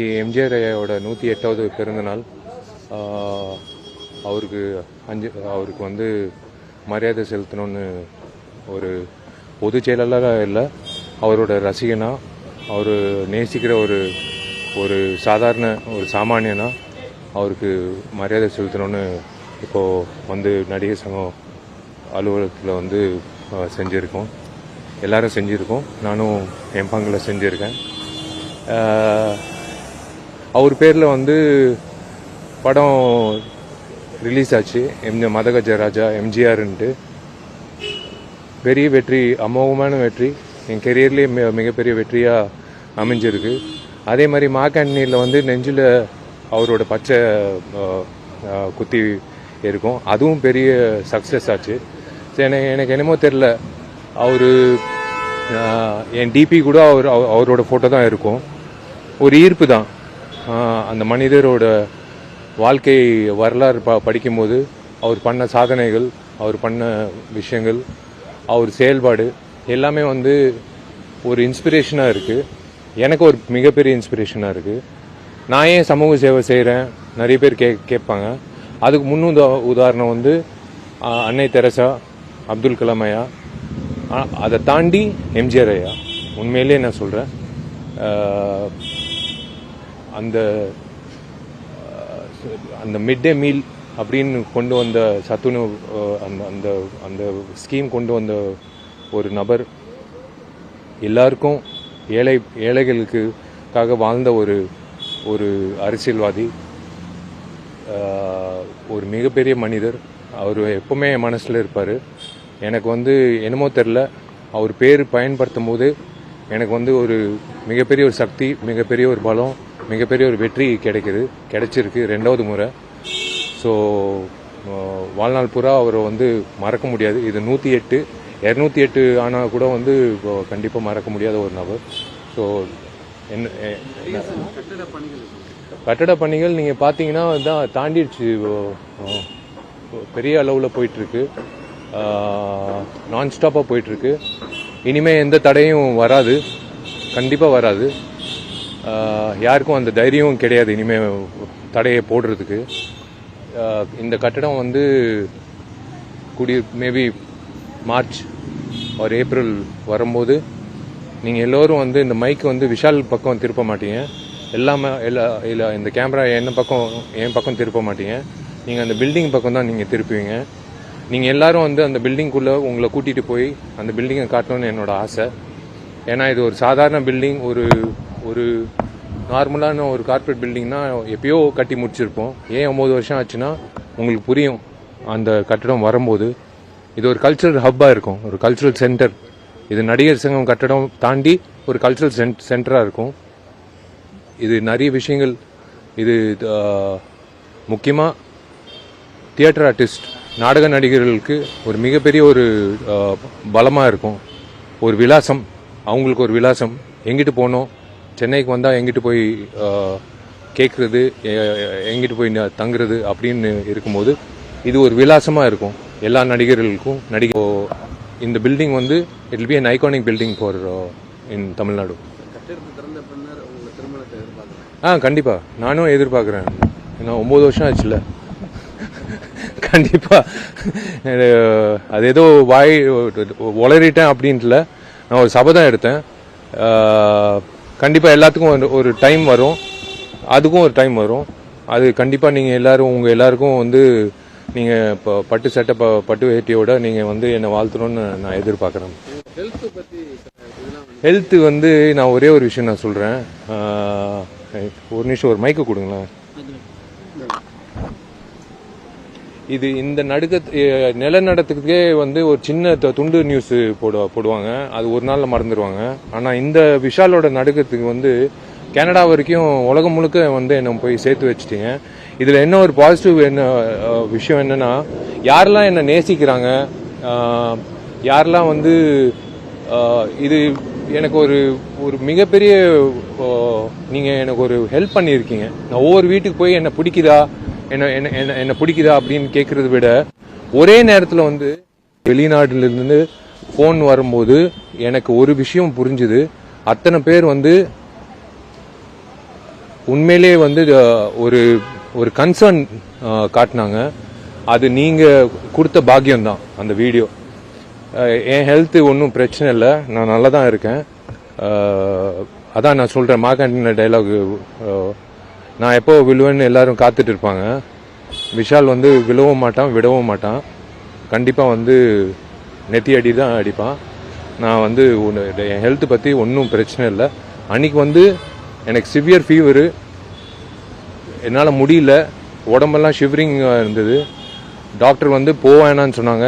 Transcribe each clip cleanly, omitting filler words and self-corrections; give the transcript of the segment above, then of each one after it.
எம்ஜிஆர் ஐயாவோட 108வது பிறந்தநாள். அவருக்கு அவருக்கு மரியாதை செலுத்தணும்னு ஒரு பொதுச் செயலாளராக இல்லை, அவரோட ரசிகனா, அவர் நேசிக்கிற ஒரு சாதாரண ஒரு சாமானியனா அவருக்கு மரியாதை செலுத்தணும்னு இப்போது நடிகர் சங்கம் அலுவலகத்தில் செஞ்சுருக்கோம். எல்லாரும் செஞ்சுருக்கோம், நானும் என் பங்கில் செஞ்சுருக்கேன். அவர் பேரில் படம் ரிலீஸ் ஆச்சு, மதகஜ ராஜா எம்ஜிஆர்ன்ட்டு. பெரிய வெற்றி, அமோகமான வெற்றி, என் கெரியர்லேயே மிகப்பெரிய வெற்றியாக அமைஞ்சிருக்கு. அதே மாதிரி மாக்காண்டினியில் நெஞ்சில் அவரோட பச்சை குத்தி இருக்கும், அதுவும் பெரிய சக்ஸஸ் ஆச்சு. எனக்கு என்னமோ தெரில, அவர் என் டிபி கூட அவரோட ஃபோட்டோ தான் இருக்கும். ஒரு ஈர்ப்பு தான். அந்த மனிதரோட வாழ்க்கை வரலாறு படிக்கும்போது அவர் பண்ண சாதனைகள், அவர் பண்ண விஷயங்கள், அவர் செயல்பாடு எல்லாமே ஒரு இன்ஸ்பிரேஷனாக இருக்குது. எனக்கு ஒரு மிகப்பெரிய இன்ஸ்பிரேஷனாக இருக்குது. நான் ஏன் சமூக சேவை செய்கிறேன் நிறைய பேர் கேட்பாங்க. அதுக்கு உதாரணம் அன்னை தெரசா, அப்துல் கலாம் ஐயா, அதை தாண்டி எம்ஜிஆர் ஐயா. உண்மையிலே நான் சொல்கிறேன், அந்த மிட் டே மீல் அப்படின்னு கொண்டு வந்த சத்துணவு, அந்த அந்த ஸ்கீம் கொண்டு வந்த ஒரு நபர், எல்லாருக்கும் ஏழைகளுக்காக வாழ்ந்த ஒரு அரசியல்வாதி, ஒரு மிகப்பெரிய மனிதர். அவர் எப்பவுமே என் மனசில் இருப்பார். எனக்கு என்னமோ தெரில, அவர் பேர் பயன்படுத்தும் போது எனக்கு ஒரு மிகப்பெரிய ஒரு சக்தி, மிகப்பெரிய ஒரு பலம், மிகப்பெரிய ஒரு வெற்றி கிடைச்சிருக்கு 2வது முறை. ஸோ வாழ்நாள் பூரா அவரை மறக்க முடியாது. இது 108, 208 ஆனால் கூட கண்டிப்பாக மறக்க முடியாத ஒரு நபர். ஸோ கட்டட பணிகள் நீங்கள் பார்த்தீங்கன்னா தான் தாண்டிடுச்சு, பெரிய அளவில் போயிட்டுருக்கு, நான்ஸ்டாப்பாக போயிட்டுருக்கு. இனிமேல் எந்த தடையும் வராது, கண்டிப்பாக வராது. யாருக்கும் அந்த தைரியம் கிடையாது இனிமேல் தடையை போடுறதுக்கு. இந்த கட்டடம் மேபி மார்ச் ஒரு ஏப்ரல் வரும்போது நீங்கள் எல்லோரும் இந்த மைக்கு விஷால் பக்கம் திருப்ப மாட்டீங்க, இல்லை இந்த கேமரா என் பக்கம் திருப்ப மாட்டீங்க, நீங்கள் அந்த பில்டிங் பக்கம் தான் நீங்கள் திருப்புவீங்க. நீங்கள் எல்லாரும் அந்த பில்டிங்குள்ளே உங்களை கூட்டிகிட்டு போய் அந்த பில்டிங்கை காட்டணும்னு என்னோட ஆசை. ஏன்னா இது ஒரு சாதாரண பில்டிங், ஒரு நார்மலான ஒரு கார்ப்பரேட் பில்டிங்னா எப்பயோ கட்டி முடிச்சிருப்போம். ஏன் 9 வருஷம் ஆச்சுன்னா உங்களுக்கு புரியும். அந்த கட்டடம் வரும்போது இது ஒரு கல்ச்சுரல் ஹப்பாக இருக்கும், ஒரு கல்ச்சுரல் சென்டர். இது நடிகர் சங்கம் கட்டடம் தாண்டி ஒரு கல்ச்சுரல் சென்டராக இருக்கும். இது நிறைய விஷயங்கள், இது முக்கியமாக தியேட்டர் ஆர்டிஸ்ட், நாடக நடிகர்களுக்கு ஒரு மிகப்பெரிய ஒரு பலமாக இருக்கும். ஒரு விலாசம், அவங்களுக்கு ஒரு விலாசம். எங்கிட்டு போனோம், சென்னைக்கு வந்தால் எங்கிட்டு போய் கேட்குறது, எங்கிட்டு போய் தங்குறது அப்படின்னு இருக்கும்போது இது ஒரு விலாசமாக இருக்கும் எல்லா நடிகர்களுக்கும். இந்த building it will be an iconic building for in Tamil Nadu. கண்டிப்பாக நானும் எதிர்பார்க்குறேன். ஏன்னா 9 வருஷம் ஆச்சுல்ல, கண்டிப்பாக அது ஏதோ உளறிட்டேன் அப்படின்ட்டுல, நான் ஒரு சபதம் எடுத்தேன். கண்டிப்பாக எல்லாத்துக்கும் ஒரு டைம் வரும், அதுக்கும் ஒரு டைம் வரும். அது கண்டிப்பாக நீங்கள் எல்லாரும், உங்கள் எல்லாருக்கும் நீங்கள் இப்போ பட்டு சட்டை பட்டு வேட்டியோட நீங்கள் என்னை வாழ்த்தணும்னு நான் எதிர்பார்க்குறேன். ஹெல்த்து நான் ஒரே ஒரு விஷயம் நான் சொல்கிறேன். ஒரு நிமிஷம், ஒரு மைக்கு கொடுங்களேன். இது இந்த நிலநடுக்கத்துக்கே ஒரு சின்ன துண்டு நியூஸ் போடுவாங்க, அது ஒரு நாளில் மறந்துடுவாங்க. ஆனால் இந்த விஷாலோட நடுக்கத்துக்கு கனடா வரைக்கும் உலகம் முழுக்க என்னை போய் சேர்த்து வச்சுட்டீங்க. இதில் என்ன ஒரு பாசிட்டிவ் விஷயம் என்னன்னா, யாரெல்லாம் என்னை நேசிக்கிறாங்க, யாரெல்லாம் இது எனக்கு ஒரு மிகப்பெரிய, நீங்கள் எனக்கு ஒரு ஹெல்ப் பண்ணியிருக்கீங்க. நான் ஒவ்வொரு வீட்டுக்கு போய் என்னை பிடிக்குதா என்ன பிடிக்குதா அப்படின்னு கேட்கறத விட, ஒரே நேரத்தில் வெளிநாட்டிலிருந்து ஃபோன் வரும்போது எனக்கு ஒரு விஷயம் புரிஞ்சுது. அத்தனை பேர் உண்மையிலே வந்து ஒரு ஒரு கன்சர்ன் காட்டினாங்க. அது நீங்கள் கொடுத்த பாக்கியம்தான் அந்த வீடியோ. என் ஹெல்த்து ஒன்றும் பிரச்சனை இல்லை, நான் நல்லா தான் இருக்கேன். அதான் நான் சொல்கிறேன், மார்க்கண்டின டைலாக், நான் எப்போ விழுவேன்னு எல்லாரும் காத்துட்டு இருப்பாங்க. விஷால் வந்து விழவும் மாட்டான், விடவும் மாட்டான். கண்டிப்பாக வந்து நெத்தி அடி தான் அடிப்பான். நான் வந்து என் ஹெல்த்து பற்றி ஒன்றும் பிரச்சனை இல்லை. அன்றைக்கி வந்து எனக்கு சிவியர் ஃபீவரு, என்னால் முடியல, உடம்பெல்லாம் ஷிவரிங் இருந்தது. டாக்டர் வந்து போவேனான்னு சொன்னாங்க.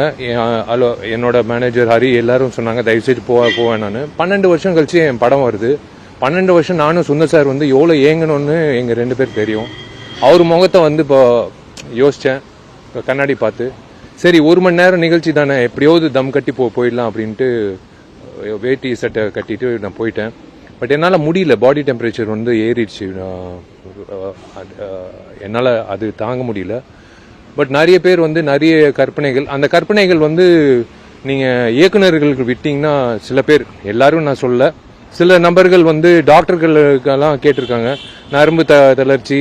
என்னோட மேனேஜர் ஹரி எல்லாரும் சொன்னாங்க தயவுசெய்து போவேனான்னு. 12 வருஷம் கழிச்சு என் படம் வருது. 12 வருஷம் நானும் சுந்தர் சார் வந்து எவ்வளோ ஏங்கணும்னு எங்கள் 2 பேர் தெரியும். அவர் முகத்தை வந்து இப்போ யோசித்தேன் கண்ணாடி பார்த்து. சரி, 1 மணி நேரம் நிகழ்ச்சி தானே, எப்படியாவது தம் கட்டி போயிடலாம் அப்படின்ட்டு வேட்டி சட்டை கட்டிட்டு நான் போயிட்டேன். பட் என்னால் முடியல, பாடி டெம்பரேச்சர் வந்து ஏறிடுச்சு. என்னால் அது தாங்க முடியல. பட் நிறைய பேர் வந்து நிறைய கற்பனைகள், அந்த கற்பனைகள் வந்து நீங்கள் இயக்குநர்களுக்கு விட்டீங்கன்னா சில பேர், எல்லாரும் நான் சொல்ல, சில நபர்கள் வந்து டாக்டர்களுக்கெல்லாம் கேட்டிருக்காங்க. நரம்பு தளர்ச்சி,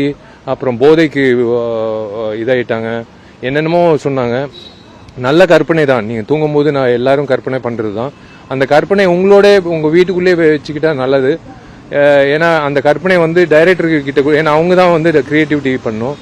அப்புறம் போதைக்கு இதாயிட்டாங்க, என்னென்னமோ சொன்னாங்க. நல்ல கற்பனை தான், நீங்கள் தூங்கும்போது நான் எல்லாரும் கற்பனை பண்ணுறது தான். அந்த கற்பனை உங்களோட உங்கள் வீட்டுக்குள்ளே வச்சுக்கிட்டா நல்லது. ஏன்னா அந்த கற்பனை வந்து டைரக்டர்கிட்ட, ஏன்னா அவங்க தான் வந்து கிரியேட்டிவிட்டி பண்ணணும்.